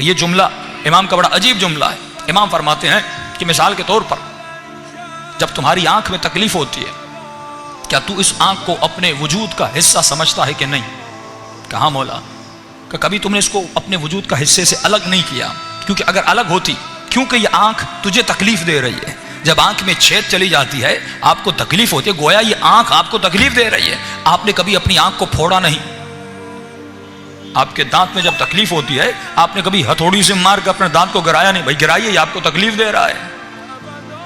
یہ جملہ امام کا بڑا عجیب جملہ ہے. امام فرماتے ہیں کہ مثال کے طور پر جب تمہاری آنکھ میں تکلیف ہوتی ہے، کیا تو اس آنکھ کو اپنے وجود کا حصہ سمجھتا ہے کہ نہیں؟ کہا مولا کہ کبھی تم نے اس کو اپنے وجود کا حصے سے الگ نہیں کیا، کیونکہ اگر الگ ہوتی، کیونکہ یہ آنکھ تجھے تکلیف دے رہی ہے. جب آنکھ میں چھید چلی جاتی ہے آپ کو تکلیف ہوتی ہے، گویا یہ آنکھ آپ کو تکلیف دے رہی ہے. آپ نے کبھی اپنی آنکھ کو پھوڑا نہیں. آپ کے دانت میں جب تکلیف ہوتی ہے آپ نے کبھی ہتھوڑی سے مار کر اپنے دانت کو گرایا نہیں. بھائی گرائیے، یہ آپ کو تکلیف دے رہا ہے،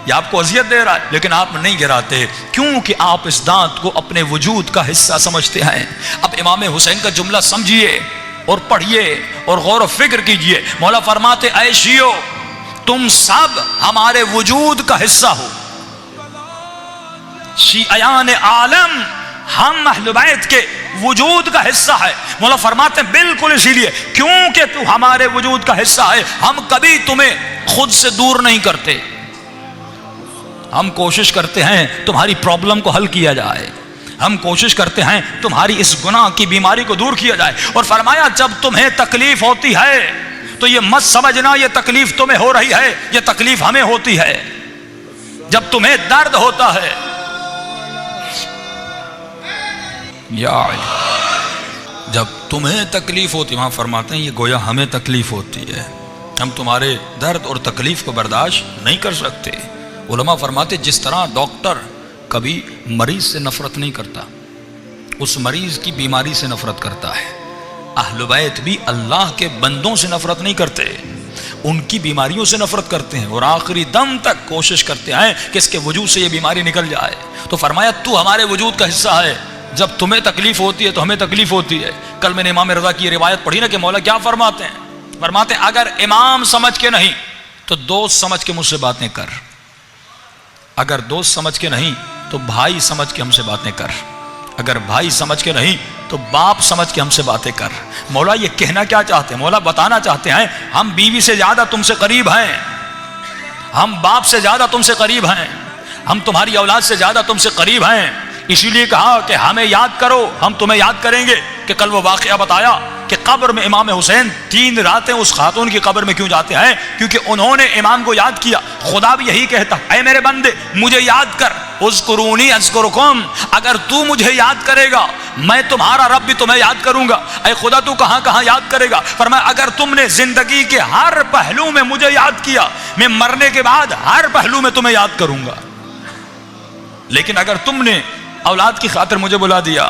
یہ آپ کو اذیت دے رہا ہے، لیکن آپ نہیں گراتے کیونکہ آپ اس دانت کو اپنے وجود کا حصہ سمجھتے ہیں. اب امام حسین کا جملہ سمجھیے اور پڑھیے اور غور و فکر کیجئے. مولا فرماتے اے شیعو تم سب ہمارے وجود کا حصہ ہو. شیعیان عالم ہم اہل بیت کے وجود کا حصہ ہے. مولا فرماتے ہیں بالکل اسی لیے کیونکہ تو ہمارے وجود کا حصہ ہے ہم کبھی تمہیں خود سے دور نہیں کرتے. ہم کوشش کرتے ہیں تمہاری پرابلم کو حل کیا جائے، ہم کوشش کرتے ہیں تمہاری اس گناہ کی بیماری کو دور کیا جائے. اور فرمایا جب تمہیں تکلیف ہوتی ہے تو یہ مت سمجھنا یہ تکلیف تمہیں ہو رہی ہے، یہ تکلیف ہمیں ہوتی ہے. جب تمہیں درد ہوتا ہے یا جب تمہیں تکلیف ہوتی، وہاں فرماتے ہیں یہ گویا ہمیں تکلیف ہوتی ہے، ہم تمہارے درد اور تکلیف کو برداشت نہیں کر سکتے. علماء فرماتے جس طرح ڈاکٹر کبھی مریض سے نفرت نہیں کرتا، اس مریض کی بیماری سے نفرت کرتا ہے، اہل بیت بھی اللہ کے بندوں سے نفرت نہیں کرتے، ان کی بیماریوں سے نفرت کرتے ہیں اور آخری دم تک کوشش کرتے ہیں کہ اس کے وجود سے یہ بیماری نکل جائے. تو فرمایا تو ہمارے وجود کا حصہ ہے، جب تمہیں تکلیف ہوتی ہے تو ہمیں تکلیف ہوتی ہے. کل میں نے امام رضا کی روایت پڑھی نا کہ مولا کیا فرماتے ہیں؟ فرماتے ہیں اگر امام سمجھ کے نہیں تو دوست سمجھ کے مجھ سے باتیں کر، اگر دوست سمجھ کے نہیں تو بھائی سمجھ کے ہم سے باتیں کر، اگر بھائی سمجھ کے نہیں تو باپ سمجھ کے ہم سے باتیں کر. مولا یہ کہنا کیا چاہتے ہیں؟ مولا بتانا چاہتے ہیں ہم بیوی سے زیادہ تم سے قریب ہیں، ہم باپ سے زیادہ تم سے قریب ہیں، ہم تمہاری اولاد سے زیادہ تم سے قریب ہیں. اسی لیے کہا کہ ہمیں یاد کرو ہم تمہیں یاد کریں گے. کہ کل وہ واقعہ بتایا کہ قبر میں امام حسین 3 راتیں اس خاتون کی قبر میں کیوں جاتے ہیں؟ کیونکہ انہوں نے امام کو یاد کیا. خدا بھی یہی کہتا اے میرے بندے مجھے یاد کر، اذکرونی اذکرکم، اگر تو مجھے یاد کرے گا میں تمہارا رب بھی تمہیں یاد کروں گا. اے خدا تو کہاں کہاں یاد کرے گا؟ فرمایا اگر تم نے زندگی کے ہر پہلو میں مجھے یاد کیا میں مرنے کے بعد ہر پہلو میں تمہیں یاد کروں گا. لیکن اگر تم نے اولاد کی خاطر مجھے بلا دیا،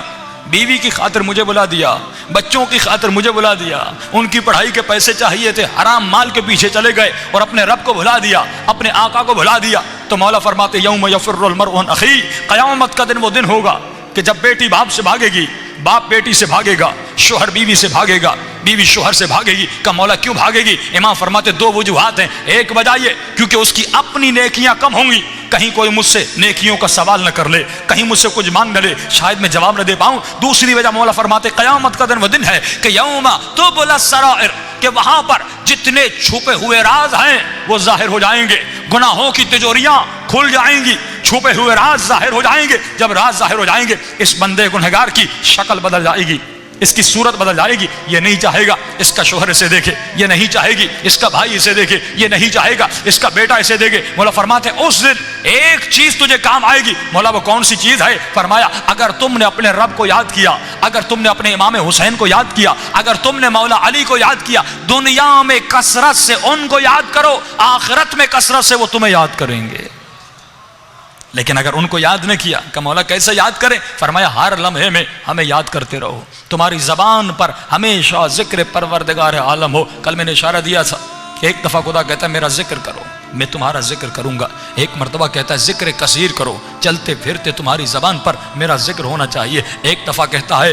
بیوی کی خاطر مجھے بلا دیا، بچوں کی خاطر مجھے بلا دیا، ان کی پڑھائی کے پیسے چاہیے تھے حرام مال کے پیچھے چلے گئے اور اپنے رب کو بھلا دیا، اپنے آقا کو بھلا دیا، تو مولا فرماتے یوم یفر المرء من اخیہ، قیامت کا دن وہ دن ہوگا کہ جب بیٹی باپ سے بھاگے گی، باپ بیٹی سے بھاگے گا، شوہر بیوی سے بھاگے گا، بیوی شوہر سے بھاگے گی. کہ مولا کیوں بھاگے گی؟ امام فرماتے 2 وجوہات ہیں. ایک وجہ یہ کیونکہ اس کی اپنی نیکیاں کم ہوں گی، کہیں کوئی مجھ سے نیکیوں کا سوال نہ کر لے، کہیں مجھ سے کچھ مانگ نہ لے، شاید میں جواب نہ دے پاؤں. دوسری وجہ مولا فرماتے قیامت کا دن وہ دن ہے کہ یوم تبلی السرائر، کہ وہاں پر جتنے چھپے ہوئے راز ہیں وہ ظاہر ہو جائیں گے، گناہوں کی تجوریاں کھل جائیں گی، چھپے ہوئے راز ظاہر ہو جائیں گے. جب راز ظاہر ہو جائیں گے اس بندے گنہگار کی شکل بدل جائے گی، اس کی صورت بدل جائے گی. یہ نہیں چاہے گا اس کا شوہر اسے دیکھے، یہ نہیں چاہے گی اس کا بھائی اسے دیکھے، یہ نہیں چاہے گا اس کا بیٹا اسے دیکھے. مولا فرماتے ہیں اس دن ایک چیز تجھے کام آئے گی. مولا وہ کون سی چیز ہے؟ فرمایا اگر تم نے اپنے رب کو یاد کیا، اگر تم نے اپنے امام حسین کو یاد کیا، اگر تم نے مولا علی کو یاد کیا، دنیا میں کثرت سے ان کو یاد کرو، آخرت میں کثرت سے وہ تمہیں یاد کریں گے. لیکن اگر ان کو یاد نہ کیا کہ مولا کیسے یاد کریں؟ فرمایا ہر لمحے میں ہمیں یاد کرتے رہو، تمہاری زبان پر ہمیشہ ذکر پروردگار عالم ہو. کل میں نے اشارہ دیا تھا کہ ایک دفعہ خدا کہتا ہے میرا ذکر کرو میں تمہارا ذکر کروں گا، ایک مرتبہ کہتا ہے ذکر کثیر کرو، چلتے پھرتے تمہاری زبان پر میرا ذکر ہونا چاہیے. ایک دفعہ کہتا ہے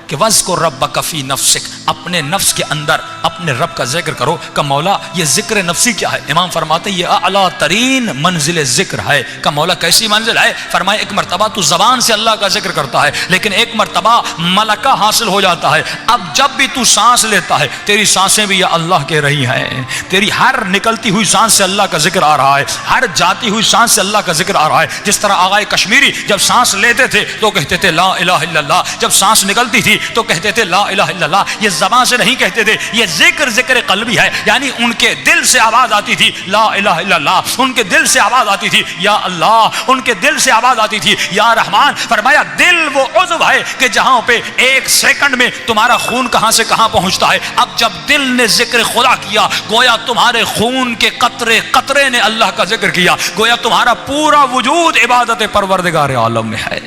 کہ وَاذْكُرْ رَبَّكَ فِي نَفْسِكَ، اپنے نفس کے اندر اپنے رب کا ذکر کرو. کہ مولا یہ ذکر نفسی کیا ہے؟ امام فرماتے ہیں یہ اعلیٰ ترین منزل ذکر ہے. کہ مولا کیسی منزل ہے؟ فرمایا ایک مرتبہ تو زبان سے اللہ کا ذکر کرتا ہے، لیکن ایک مرتبہ ملکہ حاصل ہو جاتا ہے. اب جب بھی تو سانس لیتا ہے تیری سانسیں بھی یہ اللہ کہہ رہی ہیں، تیری ہر نکلتی ہوئی سانس سے اللہ کا ذکر آ رہا ہے، ہر جاتی ہوئی سانس سے اللہ کا ذکر آ رہا ہے. جس طرح آغائے کشمیری جب سانس لیتے تھے تو کہتے تھے لا الہ الا اللہ، جب سانس نکلتی تھی تو کہتے تھے لا الہ الا اللہ. یہ زبان سے نہیں کہتے تھے، یہ ذکر ذکر قلبی ہے، یعنی ان کے دل سے آواز آتی تھی لا الہ الا اللہ، ان کے دل سے آواز آتی تھی یا اللہ، ان کے دل سے آواز آتی تھی یا رحمان۔ فرمایا دل وہ عضو ہے کہ جہاں پہ ایک سیکنڈ میں تمہارا خون کہاں سے کہاں پہنچتا ہے۔ اب جب دل نے ذکر خدا کیا، گویا تمہارے خون کے قطرے قطرے نے اللہ کا ذکر کیا، گویا تمہارا پورا وجود عبادت پروردگار عالم میں ہے۔